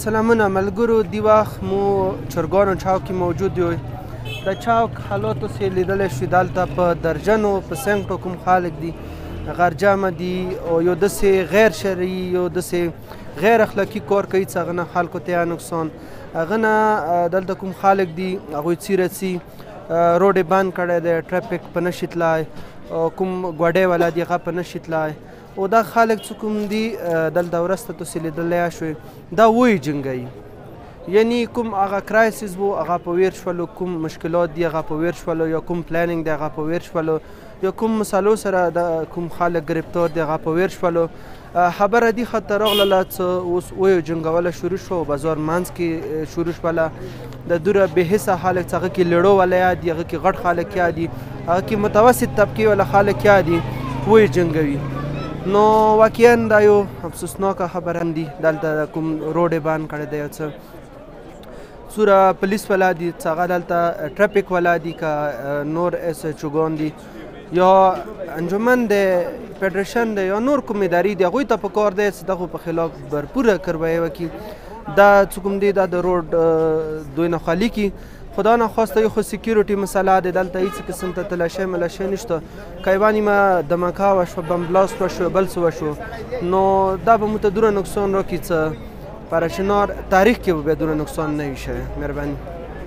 سلامونه ملګرو، دی وخت مو چرګانو چوک کې موجود یو. د چوک حالاتو چې لیدلی شو دلته په درجنو په سنګټو کوم خلک دي غرجمه دي او یو داسې غیر شرعي یو داسې غیر اخلاقي کار کوي چې هغه نه خلکو ته نقصان هغه نه دلته کوم خلک دي هغوی څیره څي روډ یې بند کړی دی ټرافیک په نشي تلای کوم ګوډۍ والا دي هغه په نشي تلای او دا خلک چې کوم دي دلته وروسته تاسې لیدلی شوئ دا وایي جنګوي یعنی کوم هغه کرایسس و هغه په ویر شولو کوم مشکلات دي هغه په ویر شولو یا کوم پلانینګ دی هغه په ویر شولو یا کوم مسالو سره د کوم خلک گرفتار دي هغه په ویر شولو خبره دې خطر راغله چې اوس وایو جنګوله شروع شو بازار منځ کې شروع شوله د دوره بې حسه خلک چې هغه کې لړو والا یا دي هغه کې غټ خلک یا دي هغه کې متوسط طبقې والا خلک یا دي وایي جنګوي نو واقعا دا یو افسوسناکه خبره دي دلته کوم روډ یې بند کړی دی یو څه څومره پولیس والا دي چې هغه دلته ټرافیک والا دي که نور ایس ایچ اوګان دي یا انجمن دی فیډریشن دی یا نور کوم ادارې دي هغوی ته پکار دی چې دغو په خلاف بھرپوره کاروایي وکړي دا چې کوم دی دا د روډ دوی نه خالي کړي خدا نخواسته یو خو سکیورټي مسله ده دلته هېڅ قسم ته تلاشۍ ملاشۍ نشته که یوه نیمه دمکه وشوه بم بلاست وشو بل څه وشو نو دا به موږ ته دومره نقصان راکړي چې پرشنار تاریخ کې به بیا دومره نقصان نه وي شوی. مهرباني.